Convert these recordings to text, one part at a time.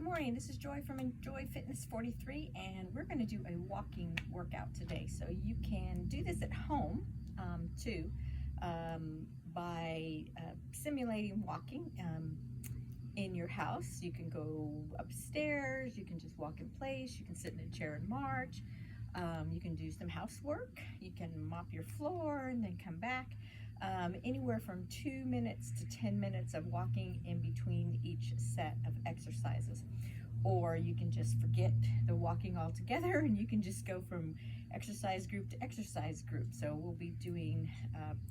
morning, this is Joy from Enjoy Fitness 43, and we're going to do a walking workout today. So you can do this at home too, by simulating walking in your house. You can go upstairs, you can just walk in place, you can sit in a chair and march, you can do some housework, you can mop your floor and then come back. Anywhere from 2 minutes to 10 minutes of walking in between each set of exercises. Or you can just forget the walking altogether and you can just go from exercise group to exercise group. So we'll be doing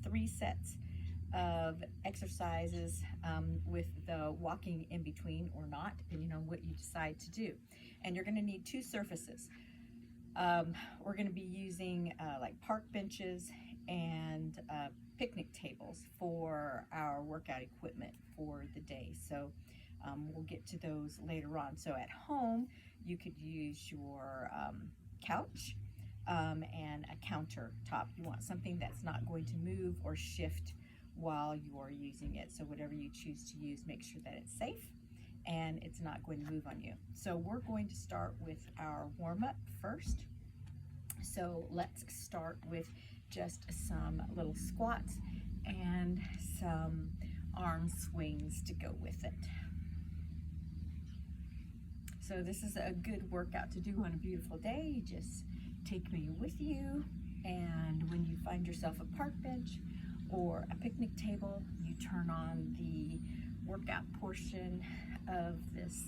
3 sets of exercises with the walking in between or not, depending on what you decide to do. And you're going to need 2 surfaces. We're going to be using like park benches and picnic tables for our workout equipment for the day. So we'll get to those later on. So at home, you could use your couch and a countertop. You want something that's not going to move or shift while you're using it. So whatever you choose to use, make sure that it's safe and it's not going to move on you. So we're going to start with our warm-up first. So let's start with just some little squats and some arm swings to go with it. So this is a good workout to do on a beautiful day. You just take me with you, and when you find yourself a park bench or a picnic table, you turn on the workout portion of this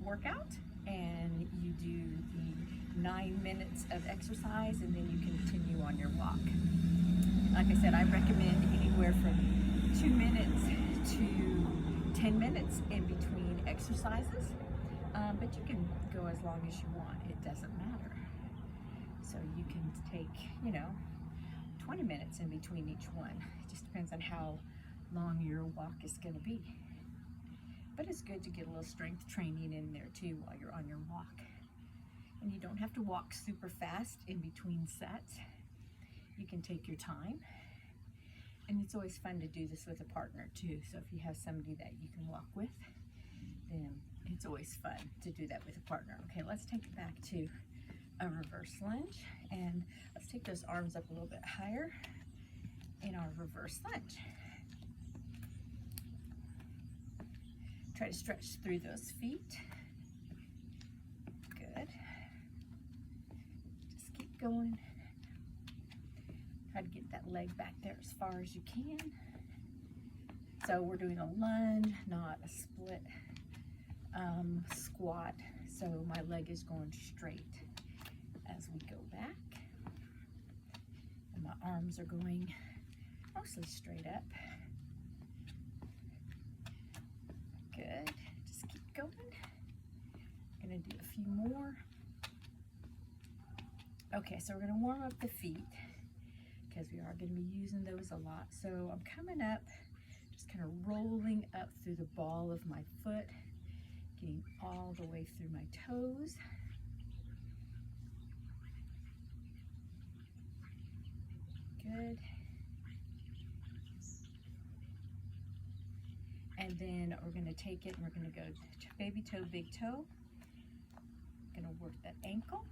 workout, and you do the 9 minutes of exercise, and then you continue on your walk. Like I said, I recommend anywhere from 2 minutes to 10 minutes in between exercises, but you can go as long as you want. It doesn't matter. So you can take, 20 minutes in between each one. It just depends on how long your walk is going to be. But it's good to get a little strength training in there too while you're on your walk. And you don't have to walk super fast in between sets. You can take your time. And it's always fun to do this with a partner too. So if you have somebody that you can walk with, then it's always fun to do that with a partner. Okay, let's take it back to a reverse lunge. And let's take those arms up a little bit higher in our reverse lunge. Try to stretch through those feet. Good. Just keep going. Try to get that leg back there as far as you can. So we're doing a lunge, not a split squat. So my leg is going straight as we go back. And my arms are going mostly straight up. Good. Just keep going. I'm going to do a few more. Okay, so we're going to warm up the feet because we are going to be using those a lot. So I'm coming up, just kind of rolling up through the ball of my foot, getting all the way through my toes. Good. And then we're going to take it and we're going to go baby toe, big toe. Going to work that ankle.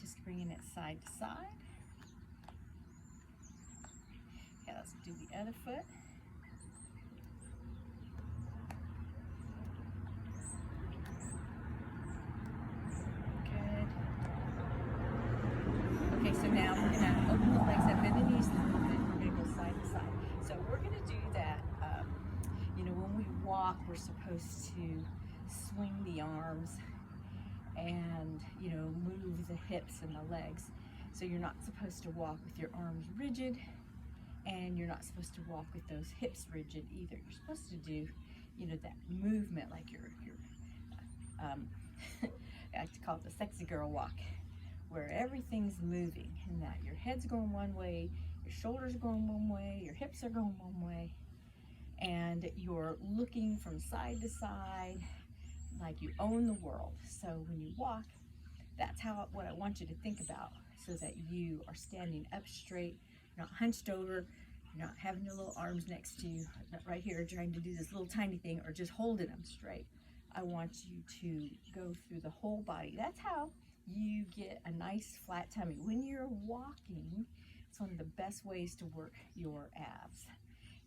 Just bringing it side to side. Okay, let's do the other foot. Good. Okay, so now we're going to open the legs up, bend the knees a little bit. We're going to go side to side. So we're going to do that, when we walk, we're supposed to swing the arms and, move the hips and the legs. So you're not supposed to walk with your arms rigid, and you're not supposed to walk with those hips rigid either. You're supposed to do, that movement like your I like to call it the sexy girl walk, where everything's moving and that your head's going one way, your shoulders are going one way, your hips are going one way, and you're looking from side to side like you own the world. So when you walk, that's what I want you to think about, so that you are standing up straight, you're not hunched over, You're not having your little arms next to you, not right here, trying to do this little tiny thing or just holding them straight. I want you to go through the whole body. That's how you get a nice flat tummy. When you're walking, it's one of the best ways to work your abs.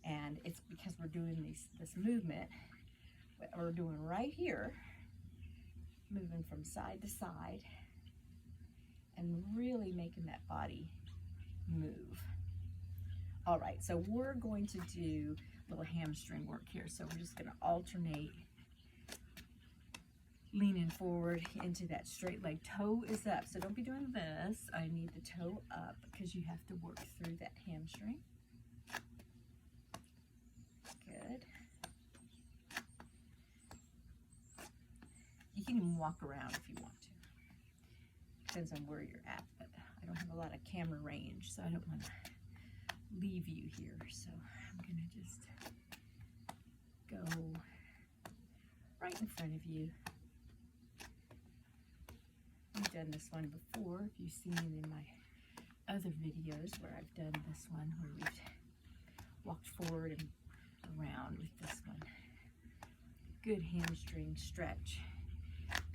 And it's because we're doing this movement, what we're doing right here, moving from side to side and really making that body move. All right, so we're going to do a little hamstring work here. So we're just gonna alternate leaning forward into that straight leg. Toe is up, so don't be doing this. I need the toe up because you have to work through that hamstring. Good. You can even walk around if you want to. Depends on where you're at, but I don't have a lot of camera range, so I don't want to leave you here. So I'm gonna just go right in front of you. I've done this one before. If you've seen it in my other videos where I've done this one, where we've walked forward and around with this one. Good hamstring stretch.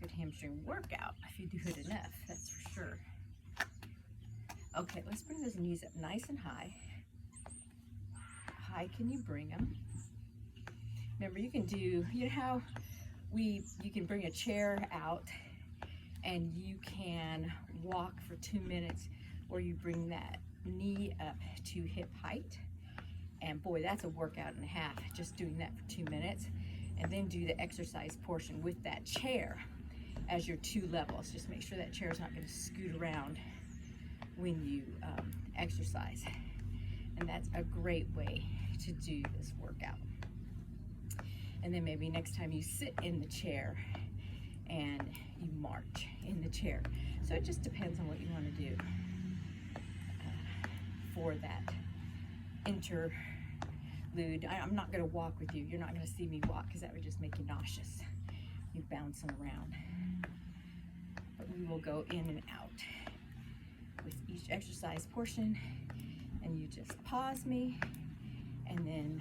Good hamstring workout if you do it enough, that's for sure. Okay, let's bring those knees up nice and high. High can you bring them? Remember, you can do, you know how you can bring a chair out and you can walk for 2 minutes, or you bring that knee up to hip height. And boy, that's a workout and a half, just doing that for 2 minutes. And then do the exercise portion with that chair as your 2 levels. Just make sure that chair is not going to scoot around when you exercise. And that's a great way to do this workout. And then maybe next time you sit in the chair and you march in the chair. So it just depends on what you want to do for that interlude. I'm not going to walk with you. You're not going to see me walk because that would just make you nauseous. You bouncing around. But we will go in and out with each exercise portion, and you just pause me and then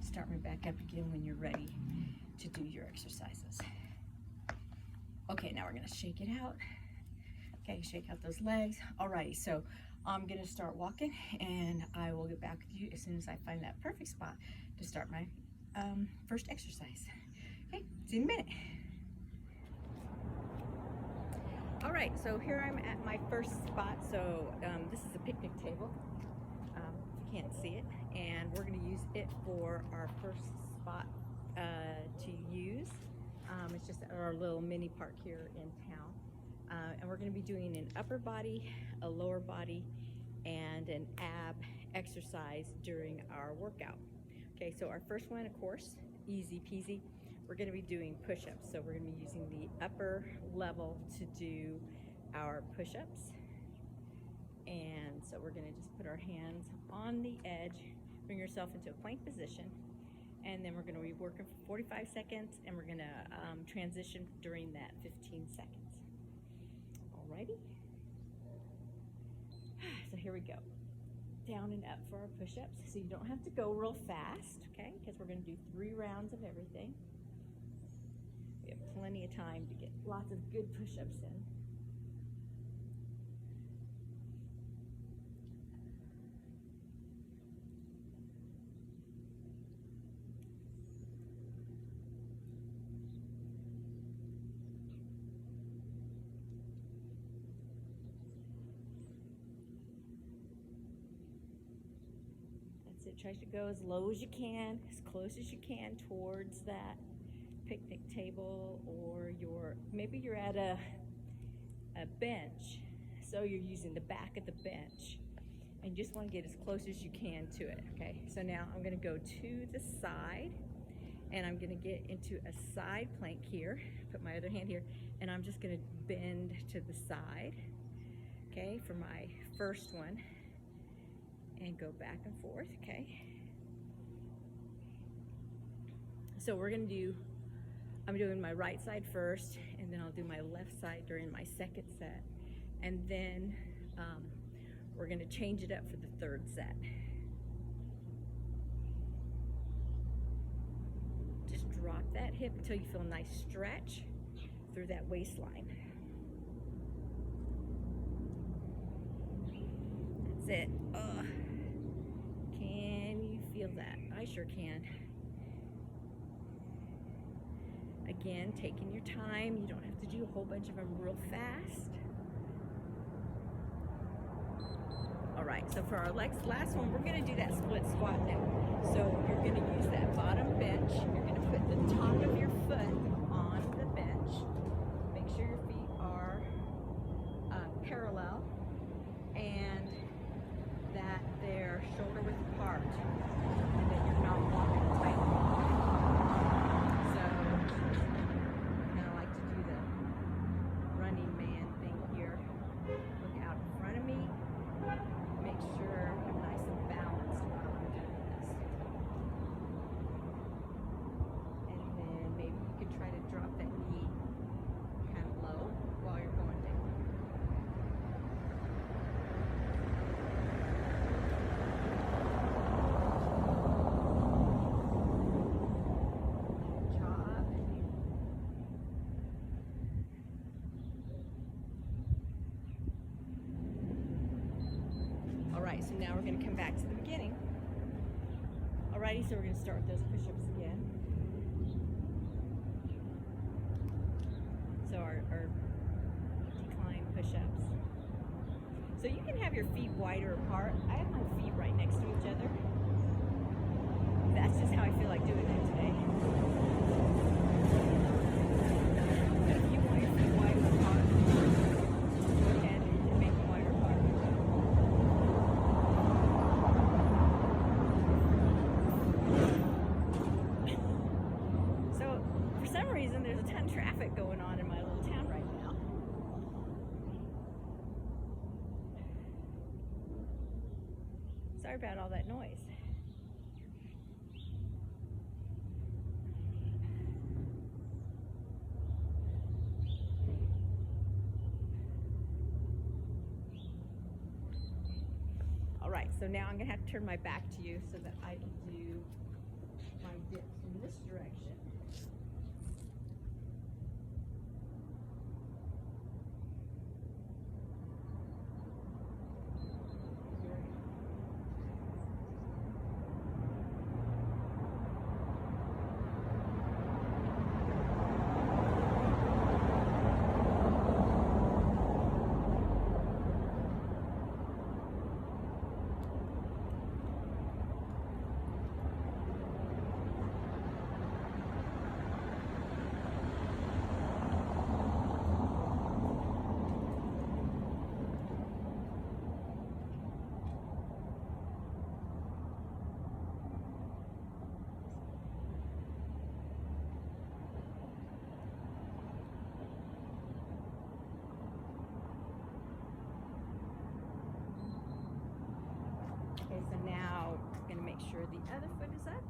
start me back up again when you're ready to do your exercises. Okay, now we're going to shake it out. Okay, shake out those legs. Alrighty, so I'm going to start walking, and I will get back with you as soon as I find that perfect spot to start my first exercise. Okay, see you in a minute. All right, so here I'm at my first spot. So this is a picnic table, if you can't see it, and we're going to use it for our first spot to use. It's just our little mini park here in town. And we're going to be doing an upper body, a lower body, and an ab exercise during our workout. Okay, so our first one, of course, easy peasy. We're going to be doing push-ups. So we're going to be using the upper level to do our push-ups. And so we're going to just put our hands on the edge, bring yourself into a plank position, and then we're going to be working for 45 seconds, and we're going to transition during that 15 seconds. Alrighty. So here we go. Down and up for our push-ups. So you don't have to go real fast, okay? Because we're going to do 3 rounds of everything. We have plenty of time to get lots of good push-ups in. Try to go as low as you can, as close as you can towards that picnic table, or maybe you're at a bench, so you're using the back of the bench, and you just want to get as close as you can to it. Okay, so now I'm going to go to the side, and I'm going to get into a side plank here, put my other hand here, and I'm just going to bend to the side, okay, for my first one. And go back and forth, okay? So we're gonna I'm doing my right side first, and then I'll do my left side during my second set. And then we're gonna change it up for the third set. drop that hip until you feel a nice stretch through that waistline. That's it. Can you feel that? I sure can. Again, taking your time. You don't have to do a whole bunch of them real fast. All right, so for our last one, we're gonna do that split squat now. So you're gonna use that bottom bench. You're gonna put the top of your foot on the bench. Make sure your feet are parallel and that they're shoulder width apart and that you're not walking tight. So kind of like to do the running man thing here. Look out in front of me. Make sure I'm nice and balanced while I'm doing this. And then maybe you could try to drop that knee kind of low while you're going down. Good job. Alright, so now we're going to come back to the beginning. Alrighty, so we're going to start with those push-ups again. So our decline push-ups. So you can have your feet wider apart. I have my feet right next to each other. That's just how I feel like doing it today. But if you want your feet wider apart, go ahead and make them wider apart. So for some reason there's a ton of traffic going on in my little town right now. Sorry about all that noise. Alright, so now I'm going to have to turn my back to you so that I can do my dips in this direction. Okay, so now I'm going to make sure the other foot is up.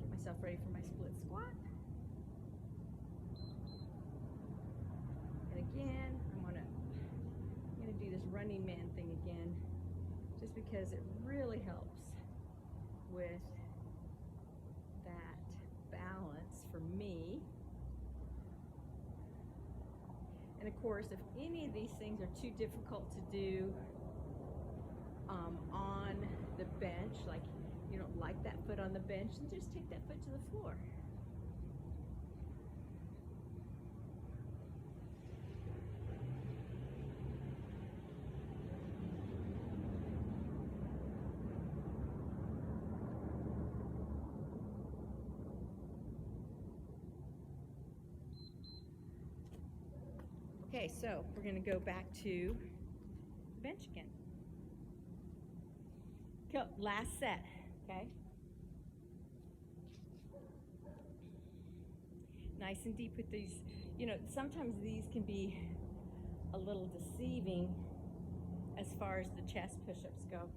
Get myself ready for my split squat. And again, I'm going to do this running man thing again, just because it really helps with that balance for me. And of course, if any of these things are too difficult to do on the bench, like you don't like that foot on the bench, then just take that foot to the floor. Okay, so we're going to go back to the bench again. Go, last set, okay? Nice and deep with these. You know, sometimes these can be a little deceiving as far as the chest push-ups go.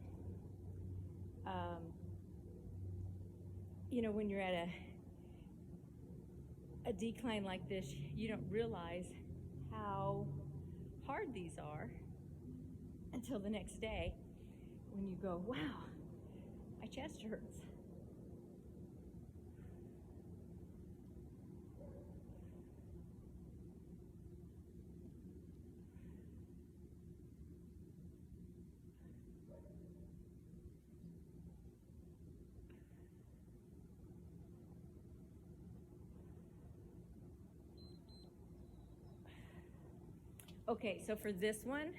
You know, when you're at a decline like this, you don't realize how hard these are until the next day when you go, wow, my chest hurts. Okay, so for this one,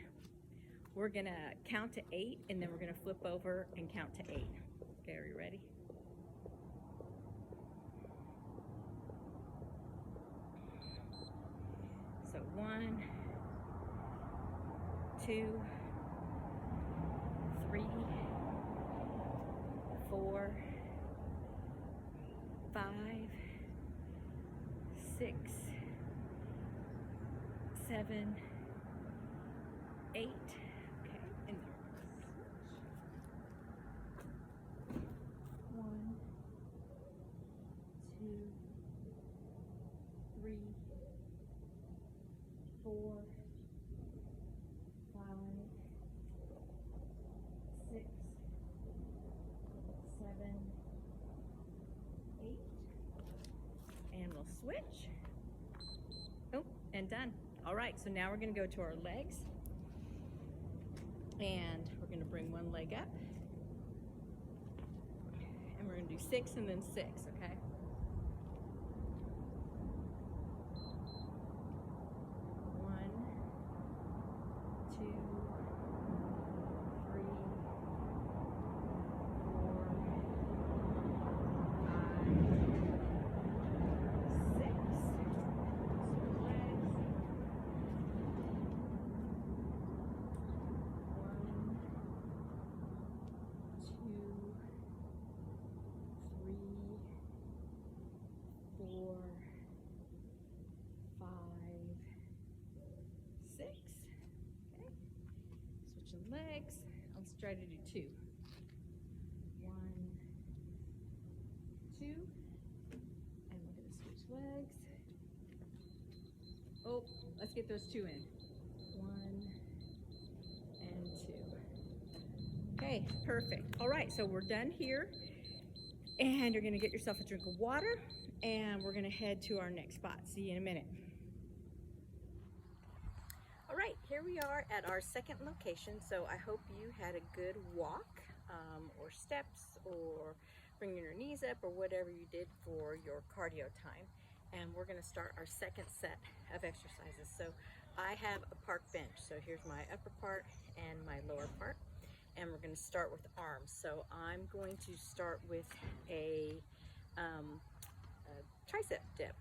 we're gonna count to 8 and then we're gonna flip over and count to 8. Okay, are you ready? So 1, 2, 3, 4, 5, 6, 7, 8. Okay, and 1, 2, 3, 4, 5, 6, 7, 8. And we'll switch. Oh, and done. All right, so now we're going to go to our legs. And we're going to bring one leg up. And we're going to do 6 and then 6, okay? 1, 2, 3, 4, 5, 6. Legs. 4, 5, 6. Okay. Switching legs. Let's try to do 2. 1, 2. And we're going to switch legs. Oh, let's get those 2 in. 1 and 2. Okay, perfect. All right, so we're done here. And you're going to get yourself a drink of water. And we're going to head to our next spot. See you in a minute. All right, here we are at our second location. So I hope you had a good walk or steps or bringing your knees up or whatever you did for your cardio time. And we're going to start our second set of exercises. So I have a park bench. So here's my upper part and my lower part. And we're going to start with arms. So I'm going to start with a tricep dip.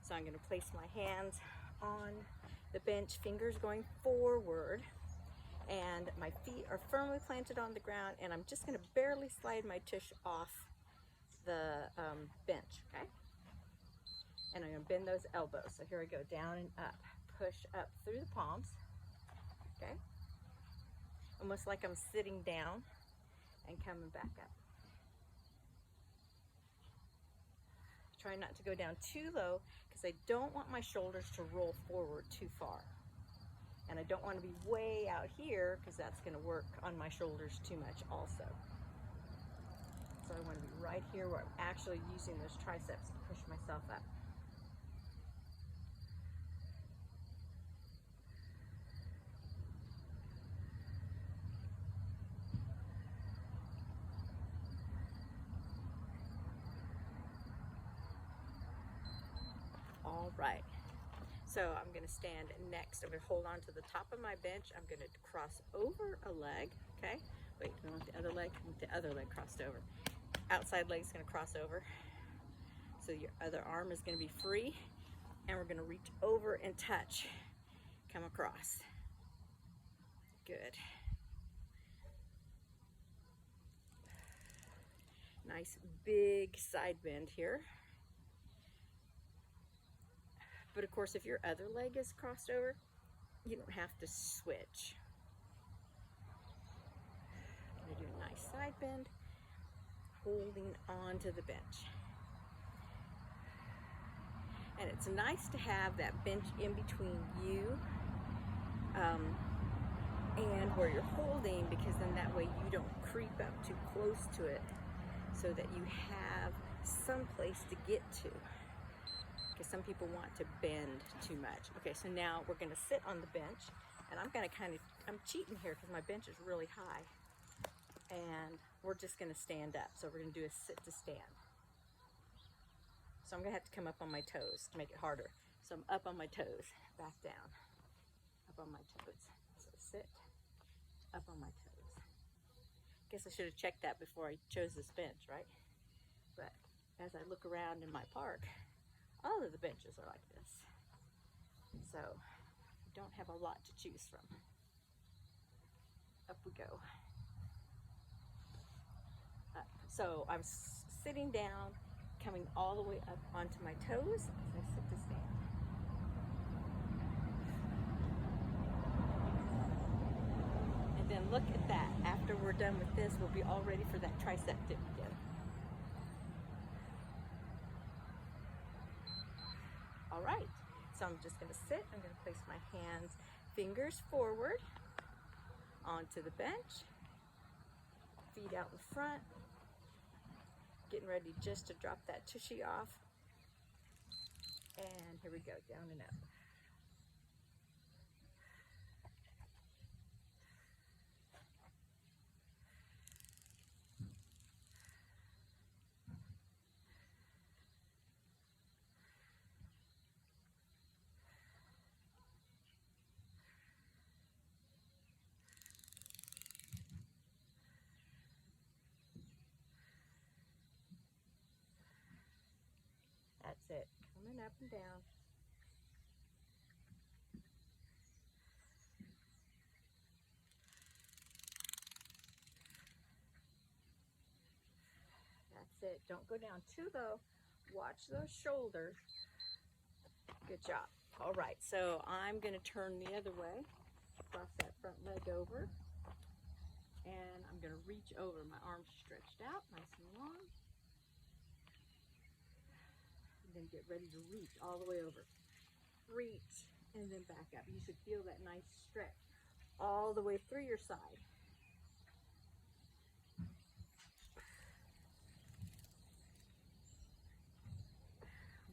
So I'm going to place my hands on the bench, fingers going forward, and my feet are firmly planted on the ground, and I'm just going to barely slide my tush off the bench, okay? And I'm going to bend those elbows. So here we go, down and up. Push up through the palms, okay? Almost like I'm sitting down and coming back up. Try not to go down too low because I don't want my shoulders to roll forward too far. And I don't want to be way out here because that's going to work on my shoulders too much also. So I want to be right here where I'm actually using those triceps to push myself up. All right, so I'm going to stand next. I'm going to hold on to the top of my bench. I'm going to cross over a leg, okay? Wait, I want the other leg. I want the other leg crossed over. Outside leg is going to cross over. So your other arm is going to be free. And we're going to reach over and touch. Come across. Good. Nice big side bend here. But of course, if your other leg is crossed over, you don't have to switch. I'm gonna do a nice side bend, holding on to the bench. And it's nice to have that bench in between you and where you're holding, because then that way you don't creep up too close to it, so that you have some place to get to. Because some people want to bend too much. Okay, so now we're gonna sit on the bench, and I'm cheating here because my bench is really high. And we're just gonna stand up. So we're gonna do a sit to stand. So I'm gonna have to come up on my toes to make it harder. So I'm up on my toes, back down, up on my toes. So sit, up on my toes. Guess I should have checked that before I chose this bench, right? But as I look around in my park, all of the benches are like this. So you don't have a lot to choose from. Up we go. Up. So I'm sitting down, coming all the way up onto my toes as I sit to stand. And then look at that. After we're done with this, we'll be all ready for that tricep dip again. All right, so I'm just gonna sit. I'm gonna place my hands, fingers forward onto the bench, feet out in front, getting ready just to drop that tushy off. And here we go, down and up. That's it, coming up and down. That's it, don't go down too low. Watch those shoulders. Good job. All right, so I'm gonna turn the other way, cross that front leg over, and I'm gonna reach over. My arms stretched out, nice and long. And then get ready to reach all the way over. Reach, and then back up. You should feel that nice stretch all the way through your side.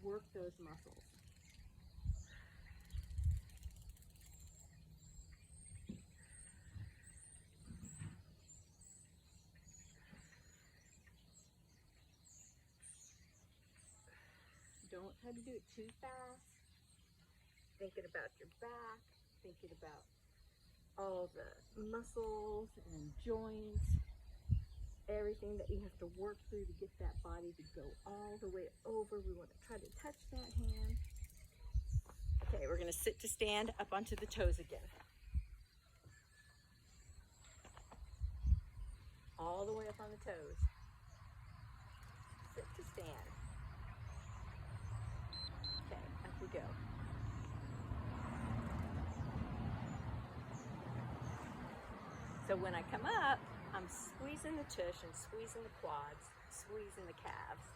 Work those muscles. Don't try to do it too fast. Thinking about your back, thinking about all the muscles and joints, everything that you have to work through to get that body to go all the way over. We want to try to touch that hand. Okay, we're going to sit to stand up onto the toes again. All the way up on the toes. Sit to stand. Okay, up we go. So when I come up, I'm squeezing the tush and squeezing the quads, squeezing the calves.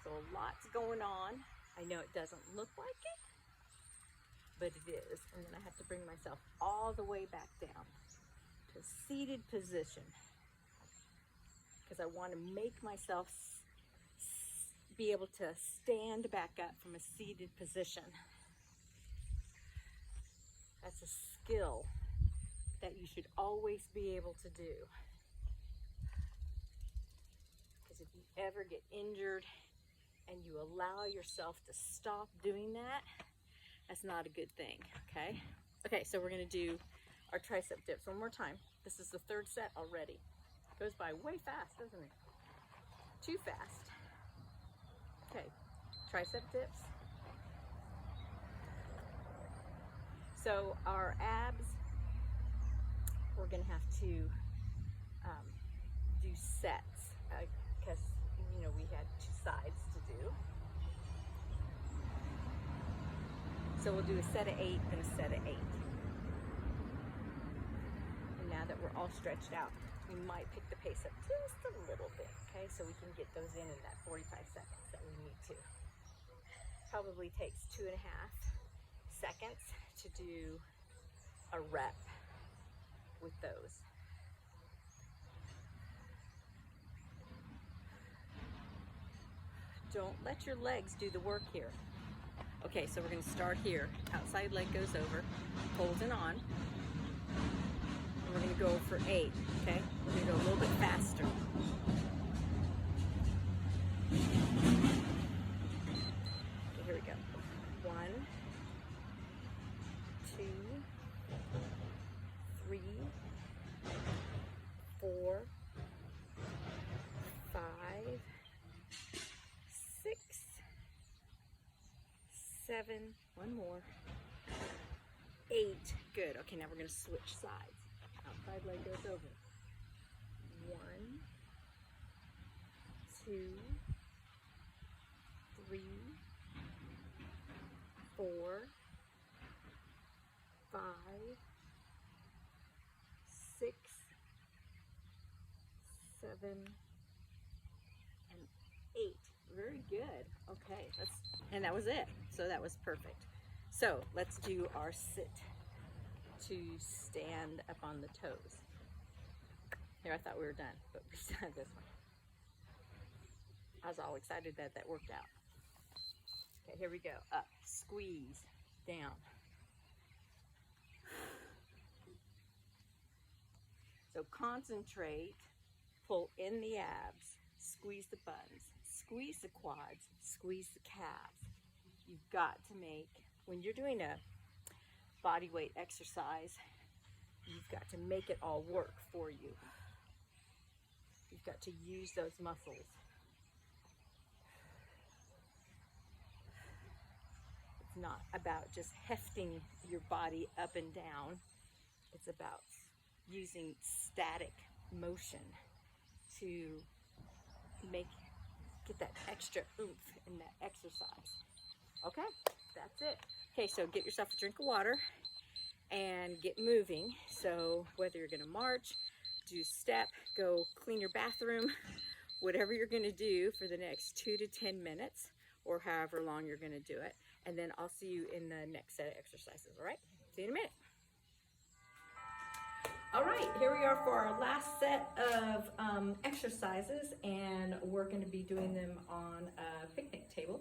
So lots going on. I know it doesn't look like it, but it is. And then I have to bring myself all the way back down to a seated position, because I want to make myself be able to stand back up from a seated position. That's a skill that you should always be able to do. Because if you ever get injured and you allow yourself to stop doing that, that's not a good thing, okay? Okay, so we're gonna do our tricep dips one more time. This is the third set already. Goes by way fast, doesn't it? Too fast. Okay, tricep dips. So our abs, we're gonna have to do sets, because you know we had 2 sides to do. So we'll do a set of 8 and a set of 8. And now that we're all stretched out, we might pick the pace up just a little bit, okay? So we can get those in that 45 seconds that we need to. Probably takes 2.5 seconds to do a rep with those. Don't let your legs do the work here. Okay, so we're going to start here. Outside leg goes over, holding on. And we're going to go for 8, okay? We're going to go a little bit faster. Okay, here we go. 1, 2, 3, 4, 5, 6, 7, one more, 8. Good. Okay, now we're going to switch sides. Outside leg goes over. 1, 2, 3, 4, 5, 6, 7, and 8. Very good. Okay, and that was it. So that was perfect. So let's do our sit to stand up on the toes. Here, I thought we were done, but we still have this one. I was all excited that that worked out. Okay, here we go. Up, squeeze, down. So concentrate, pull in the abs, squeeze the buns, squeeze the quads, squeeze the calves. You've got to make, when you're doing a body weight exercise, you've got to make it all work for you. You've got to use those muscles. It's not about just hefting your body up and down. It's about using static motion to get that extra oomph in that exercise. Okay, that's it. Okay, so get yourself a drink of water and get moving. So whether you're gonna march, do step, go clean your bathroom, whatever you're gonna do for the next 2 to 10 minutes or however long you're gonna do it. And then I'll see you in the next set of exercises, all right? See you in a minute. All right, here we are for our last set of exercises, and we're going to be doing them on a picnic table.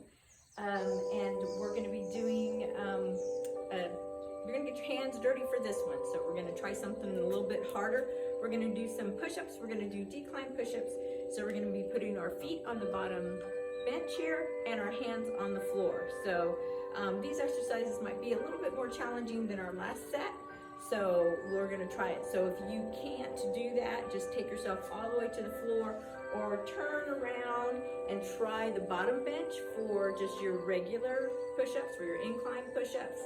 And we're going to be doing, you're going to get your hands dirty for this one. So we're going to try something a little bit harder. We're going to do some push-ups. We're going to do decline push-ups. So we're going to be putting our feet on the bottom bench here and our hands on the floor. So these exercises might be a little bit more challenging than our last set. So we're gonna try it. So if you can't do that, just take yourself all the way to the floor or turn around and try the bottom bench for just your regular push-ups, for your incline push-ups,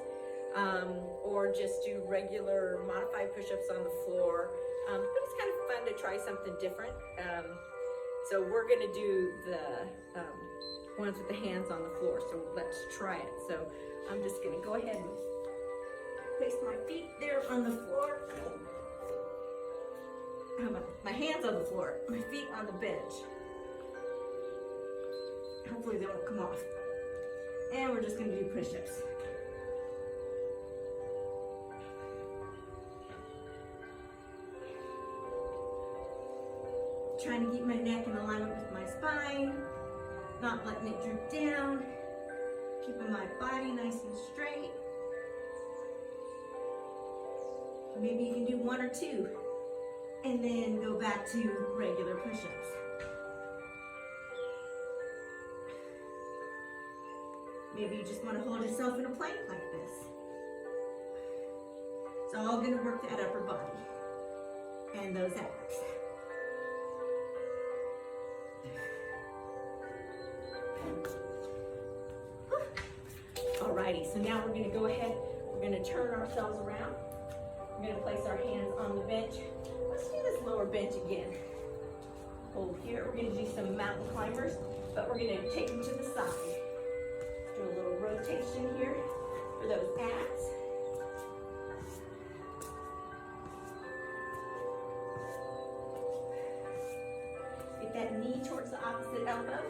or just do regular modified push-ups on the floor. But it's kind of fun to try something different. So we're gonna do the ones with the hands on the floor. So let's try it. So I'm just gonna go ahead and place my feet there on the floor. My hands on the floor, my feet on the bench. Hopefully they won't come off. And we're just gonna do push-ups. Trying to keep my neck in alignment with my spine, not letting it droop down, keeping my body nice and straight. Maybe you can do 1 or 2 and then go back to regular push-ups. Maybe you just want to hold yourself in a plank like this. It's all going to work that upper body and those abs. Alrighty, so now we're going to go ahead, we're going to turn ourselves around. We're going to place our hands on the bench. Let's do this lower bench again. Hold here. We're going to do some mountain climbers, but we're going to take them to the side. Do a little rotation here for those abs. Get that knee towards the opposite elbow.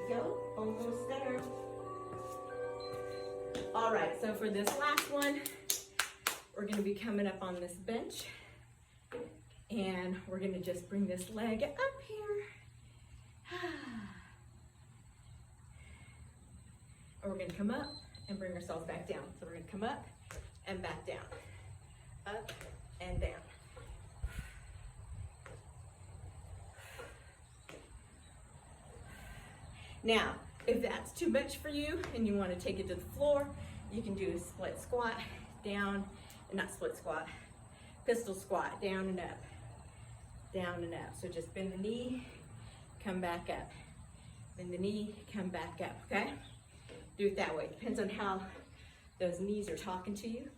go. Almost there. All right, so for this last one, we're gonna be coming up on this bench and we're gonna just bring this leg up here. And we're gonna come up and bring ourselves back down. So we're gonna come up and back down. Up and down. Now, if that's too much for you and you want to take it to the floor, you can do a split squat, down, and not split squat, pistol squat, down and up, down and up. So just bend the knee, come back up. Bend the knee, come back up, okay? Do it that way. Depends on how those knees are talking to you.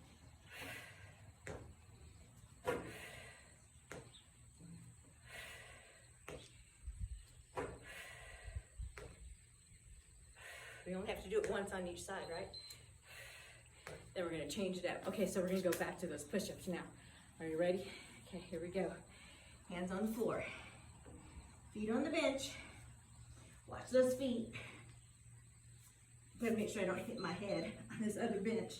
We only have to do it once on each side, right? Then we're gonna change it up. Okay, so we're gonna go back to those push-ups now. Are you ready? Okay, here we go. Hands on the floor. Feet on the bench. Watch those feet. Gotta make sure I don't hit my head on this other bench.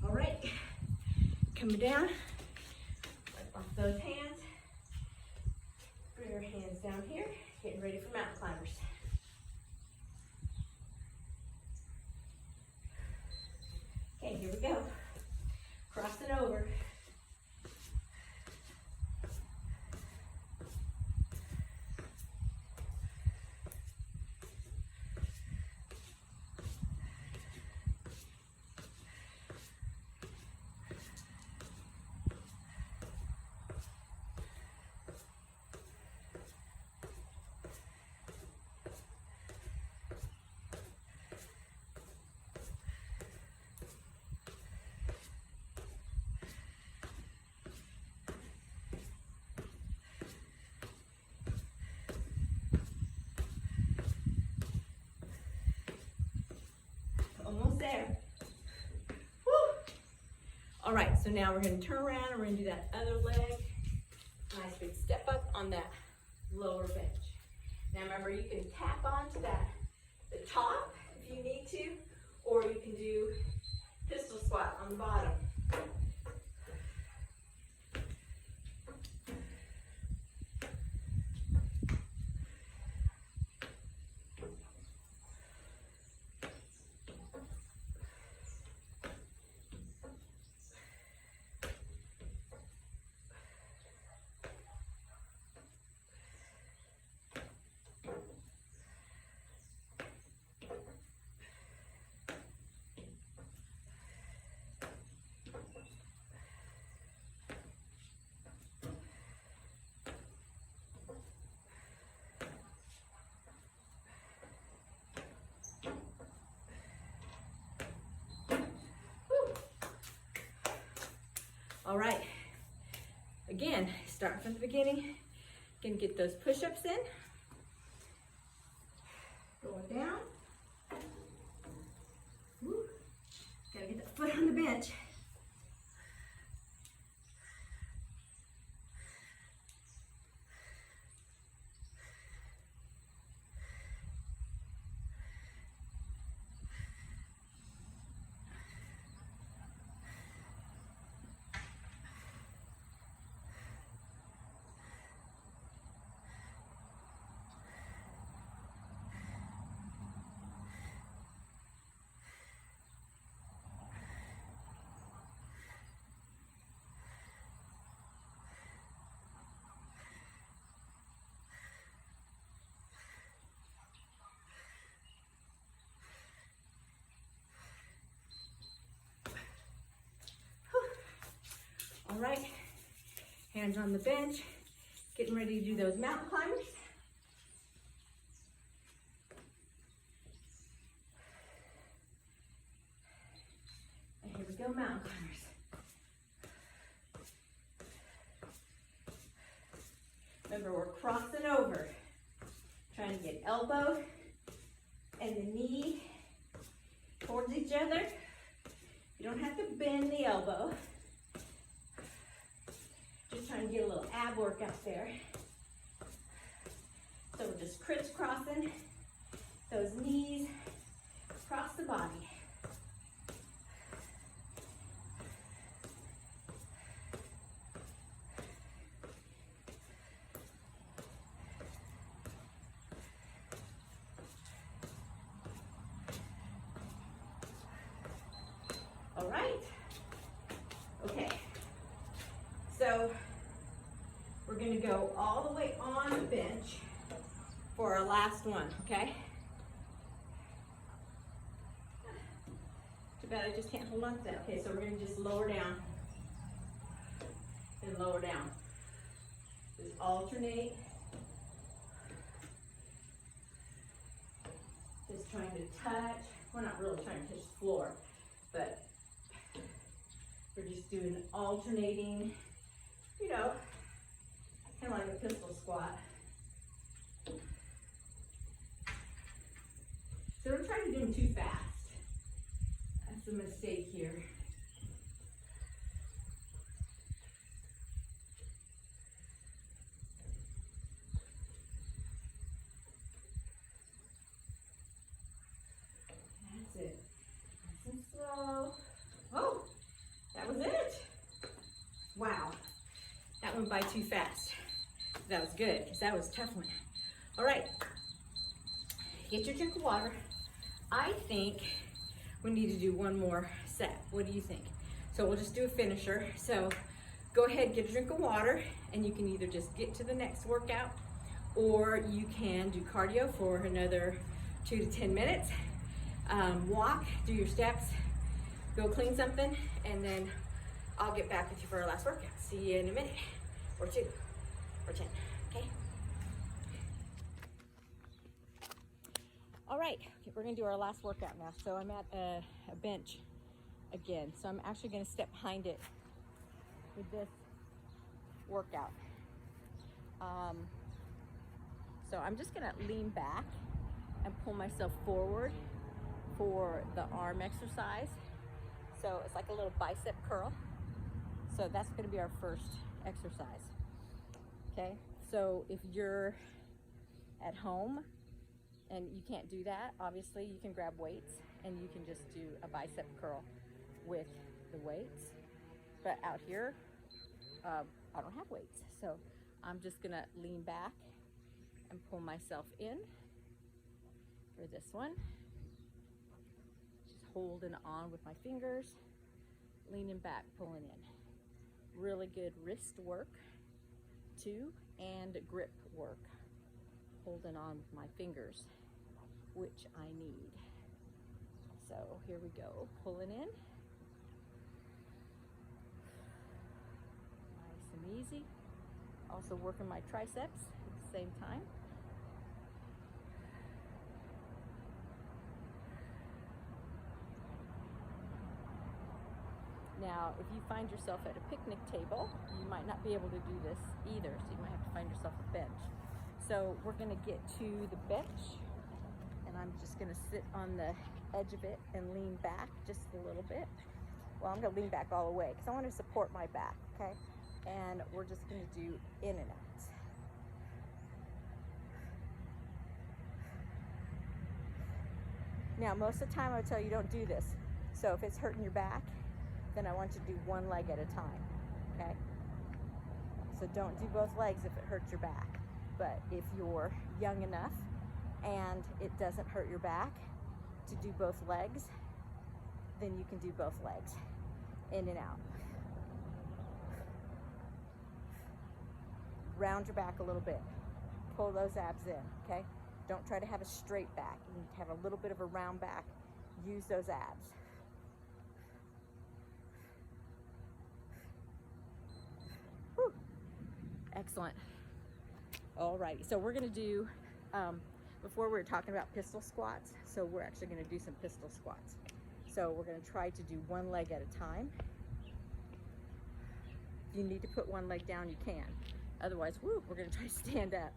All right, coming down, wipe off those hands, bring your hands down here, getting ready for mountain climbers. Okay, here we go, crossing over. Almost there. Woo. All right, so now we're going to turn around and we're going to do that other leg. Nice big step up on that lower bench. Now remember, you can tap onto the top if you need to, or you can do pistol squat on the bottom. All right, again, start from the beginning. Gonna get those push-ups in. Going down. Woo. Gotta get that foot on the bench. All right, hands on the bench, getting ready to do those mountain climbers. And here we go, mountain climbers. Remember, we're crossing over, trying to get elbow and the knee towards each other. You don't have to bend the elbow. Just trying to get a little ab workout there. So we're just crisscrossing those knees across the body. All right. Okay. So we're going to go all the way on the bench for our last one, okay? Too bad I just can't hold on to that. Okay, so we're going to just lower down and lower down. Just alternate. Just trying to touch. We're not really trying to touch the floor, but we're just doing alternating, you know, kind of like a pistol squat. So we're trying to do them too fast. That's a mistake here. That's it. Nice and slow. Oh, that was it. Wow. That went by too fast. That was good, because that was a tough one. All right. Get your drink of water. I think we need to do one more set. What do you think? So we'll just do a finisher. So go ahead, get a drink of water, and you can either just get to the next workout, or you can do cardio for another 2 to 10 minutes. Walk, do your steps, go clean something, and then I'll get back with you for our last workout. See you in a minute, or 2, or 10, okay? All right, we're gonna do our last workout now. So I'm at a bench again. So I'm actually gonna step behind it with this workout. So I'm just gonna lean back and pull myself forward for the arm exercise. So it's like a little bicep curl. So that's gonna be our first exercise, okay? So if you're at home and you can't do that, obviously you can grab weights and you can just do a bicep curl with the weights. But out here, I don't have weights. So I'm just gonna lean back and pull myself in for this one. Just holding on with my fingers, leaning back, pulling in. Really good wrist work too, and grip work. Holding on with my fingers, which I need. So here we go, pulling in. Nice and easy. Also working my triceps at the same time. Now, if you find yourself at a picnic table, you might not be able to do this either, so you might have to find yourself a bench. So we're gonna get to the bench, and I'm just gonna sit on the edge of it and lean back just a little bit. Well, I'm gonna lean back all the way because I want to support my back, okay? And we're just gonna do in and out. Now, most of the time I would tell you don't do this. So if it's hurting your back, then I want you to do one leg at a time, okay? So don't do both legs if it hurts your back. But if you're young enough and it doesn't hurt your back to do both legs, then you can do both legs, in and out. Round your back a little bit. Pull those abs in, okay? Don't try to have a straight back. You need to have a little bit of a round back. Use those abs. Excellent. Alrighty, so we're gonna do, before we were talking about pistol squats, so we're actually gonna do some pistol squats. So we're gonna try to do one leg at a time. If you need to put one leg down, you can. Otherwise, woo, we're gonna try to stand up.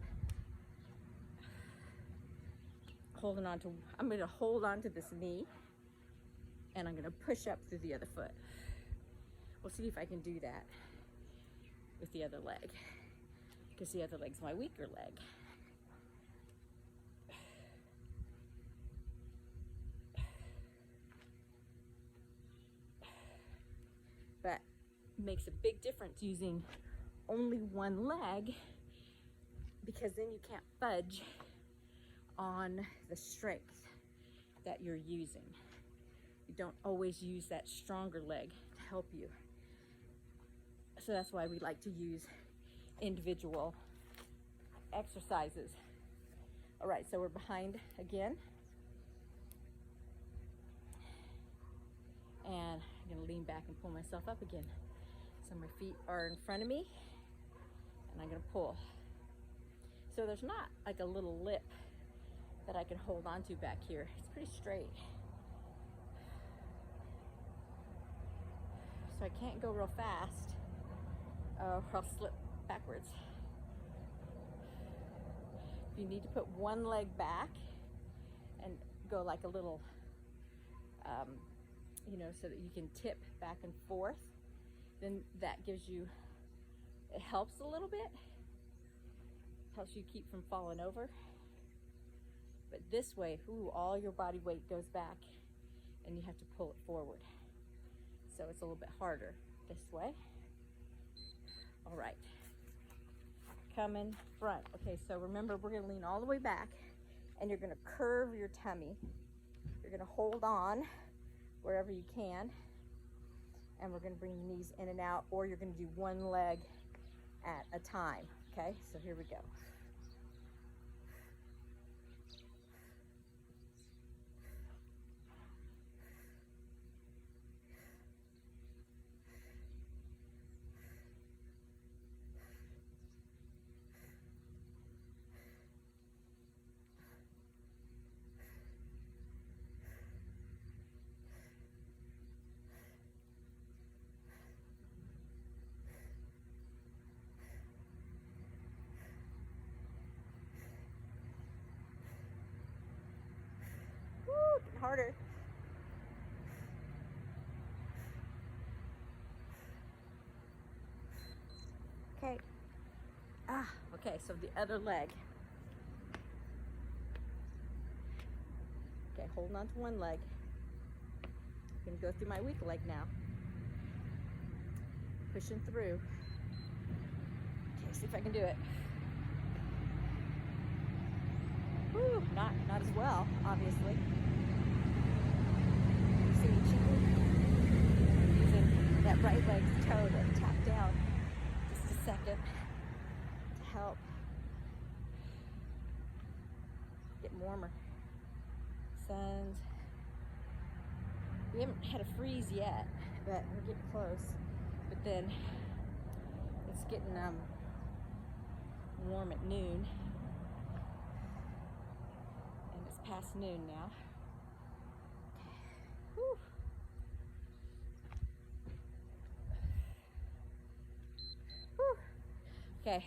I'm gonna hold on to this knee, and I'm gonna push up through the other foot. We'll see if I can do that with the other leg, because the other leg's my weaker leg. But it makes a big difference using only one leg, because then you can't fudge on the strength that you're using. You don't always use that stronger leg to help you. So that's why we like to use individual exercises. All right, so we're behind again. And I'm gonna lean back and pull myself up again. So my feet are in front of me, and I'm gonna pull. So there's not like a little lip that I can hold on to back here. It's pretty straight. So I can't go real fast, or I'll slip backwards. If you need to put one leg back and go like a little, so that you can tip back and forth, then that gives you, it helps a little bit. Helps you keep from falling over. But this way, all your body weight goes back and you have to pull it forward. So it's a little bit harder this way. All right, coming front. Okay, so remember, we're gonna lean all the way back, and you're gonna curve your tummy. You're gonna hold on wherever you can, and we're gonna bring the knees in and out, or you're gonna do one leg at a time, okay? So here we go. Getting harder. Okay. Okay, so the other leg. Okay, holding on to one leg. I'm gonna go through my weak leg now. Pushing through. Okay, see if I can do it. Woo, not as well, obviously. See me cheating? Using that right leg's toe to tap down just a second to help get warmer. Sun's, we haven't had a freeze yet, but we're getting close. But then it's getting warm at noon. Past noon now. Whew. Whew. Okay,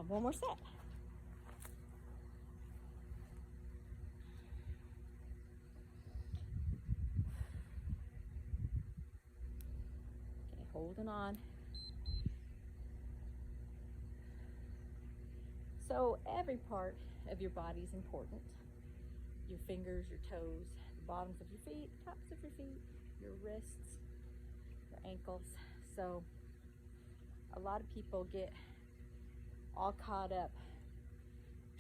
one more set. Okay, holding on. So every part of your body is important. Your fingers, your toes, the bottoms of your feet, tops of your feet, your wrists, your ankles. So a lot of people get all caught up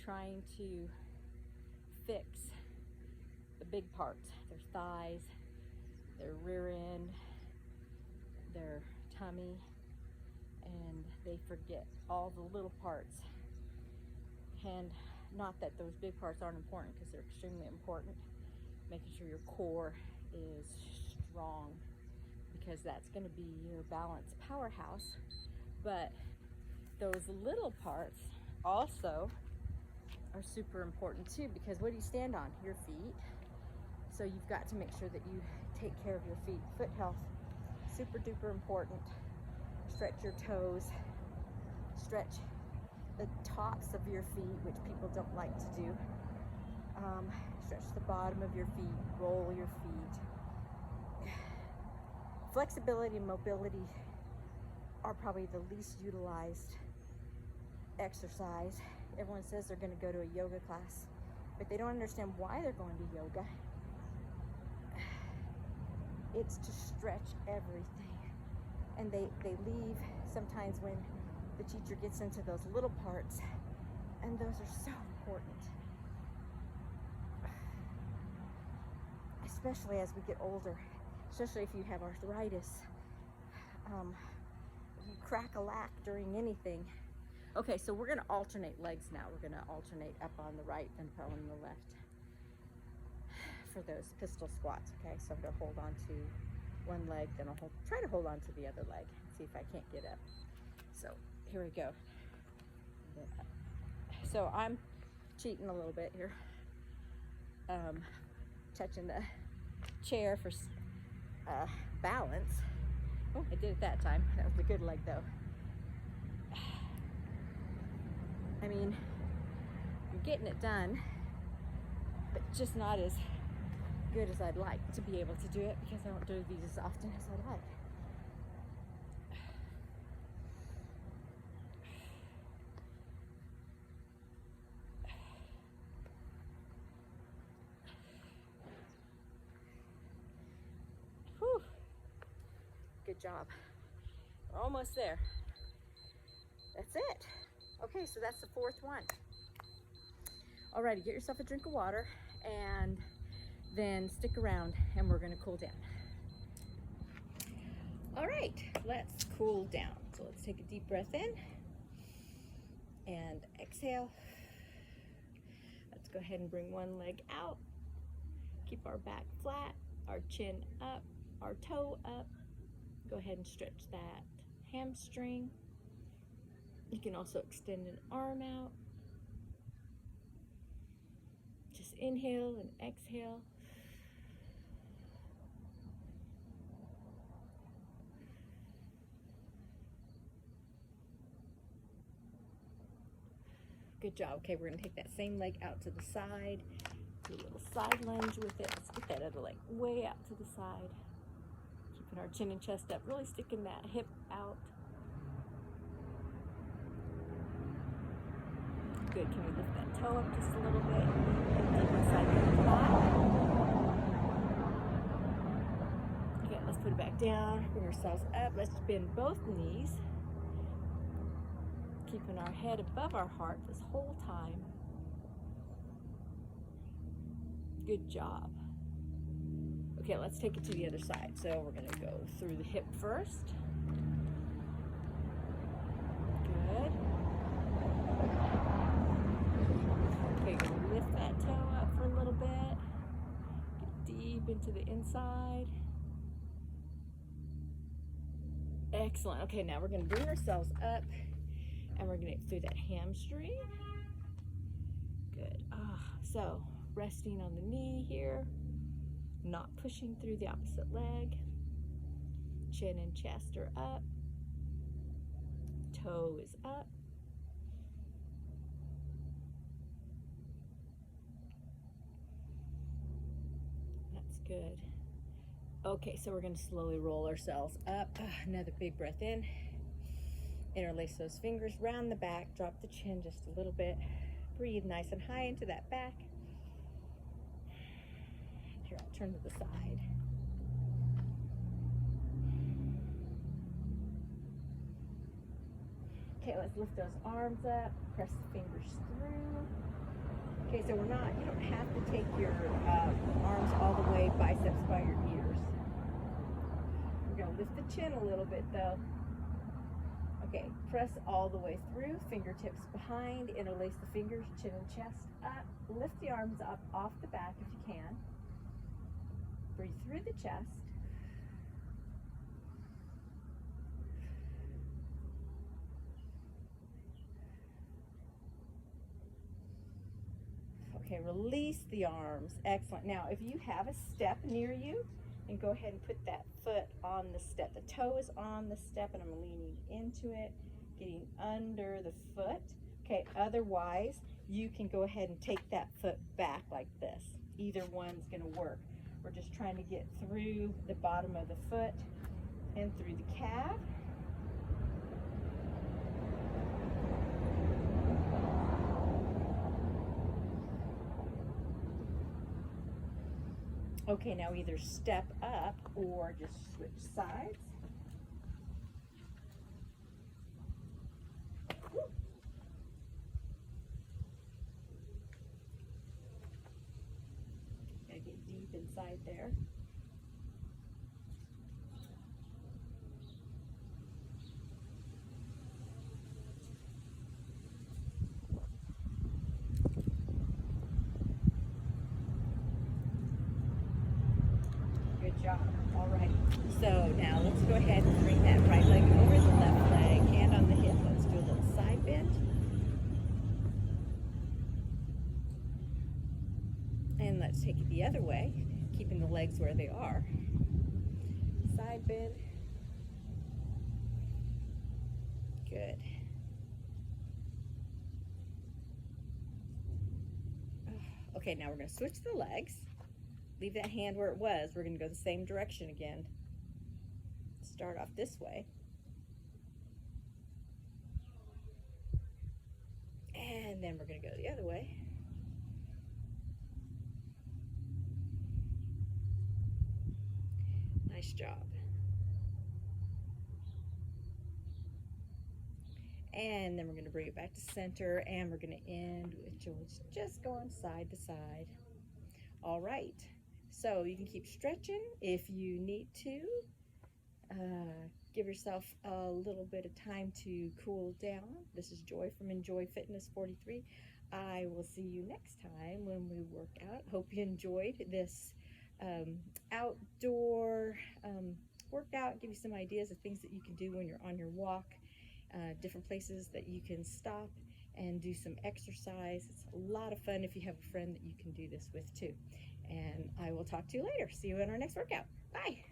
trying to fix the big parts, their thighs, their rear end, their tummy, and they forget all the little parts. And not that those big parts aren't important, because they're extremely important. Making sure your core is strong, because that's going to be your balance powerhouse. But those little parts also are super important too, because what do you stand on? Your feet. So you've got to make sure that you take care of your feet. Foot health, super duper important. Stretch your toes, stretch the tops of your feet, which people don't like to do. Stretch the bottom of your feet, roll your feet. Flexibility and mobility are probably the least utilized exercise. Everyone says they're going to go to a yoga class, but they don't understand why they're going to yoga. It's to stretch everything. And they leave sometimes when the teacher gets into those little parts, and those are so important. Especially as we get older, especially if you have arthritis, you crack-a-lack during anything. Okay, so we're gonna alternate legs now. We're gonna alternate up on the right and up on the left for those pistol squats, okay? So I'm gonna hold on to one leg, then I'll try to hold on to the other leg, see if I can't get up. So here we go. So I'm cheating a little bit here. Touching the chair for balance. Oh, I did it that time. That was a good leg though. I mean, I'm getting it done, but just not as good as I'd like to be able to do it, because I don't do these as often as I'd like. Whew. Good job. We're almost there. That's it. Okay, so that's the fourth one. Alrighty, get yourself a drink of water and then stick around and we're gonna cool down. All right, let's cool down. So let's take a deep breath in and exhale. Let's go ahead and bring one leg out. Keep our back flat, our chin up, our toe up. Go ahead and stretch that hamstring. You can also extend an arm out. Just inhale and exhale. Good job. Okay, we're gonna take that same leg out to the side. Do a little side lunge with it. Let's get that other leg way out to the side. Keeping our chin and chest up, really sticking that hip out. Good, can we lift that toe up just a little bit? And deep inside the thigh. Okay, let's put it back down. Bring ourselves up. Let's bend both knees. Keeping our head above our heart this whole time. Good job. Okay, let's take it to the other side. So we're gonna go through the hip first. Good. Okay, gonna lift that toe up for a little bit. Get deep into the inside. Excellent. Okay, now we're gonna bring ourselves up and we're gonna get through that hamstring. Good. So resting on the knee here, not pushing through the opposite leg. Chin and chest are up. Toe is up. That's good. Okay, so we're going to slowly roll ourselves up. Another big breath in. Interlace those fingers round the back. Drop the chin just a little bit. Breathe nice and high into that back. Here, I'll turn to the side. Okay, let's lift those arms up. Press the fingers through. Okay, so you don't have to take your arms all the way, biceps by your ears. We're gonna lift the chin a little bit though. Okay, press all the way through, fingertips behind, interlace the fingers, chin and chest up. Lift the arms up off the back if you can. Breathe through the chest. Okay, release the arms. Excellent. Now, if you have a step near you, and go ahead and put that foot on the step. The toe is on the step, and I'm leaning into it, getting under the foot. Okay, otherwise, you can go ahead and take that foot back like this. Either one's gonna work. We're just trying to get through the bottom of the foot and through the calf. Okay, now either step up or just switch sides. Gotta get deep inside there. Good job. All right. So now let's go ahead and bring that right leg over the left leg, hand on the hip. Let's do a little side bend. And let's take it the other way, keeping the legs where they are. Side bend. Good. Okay, now we're going to switch the legs. Leave that hand where it was. We're going to go the same direction again. Start off this way. And then we're going to go the other way. Nice job. And then we're going to bring it back to center, and we're going to end with joints just going side to side. All right. So you can keep stretching if you need to. Give yourself a little bit of time to cool down. This is Joy from Enjoy Fitness 43. I will see you next time when we work out. Hope you enjoyed this outdoor workout. Give you some ideas of things that you can do when you're on your walk, different places that you can stop and do some exercise. It's a lot of fun if you have a friend that you can do this with too. And I will talk to you later. See you in our next workout. Bye.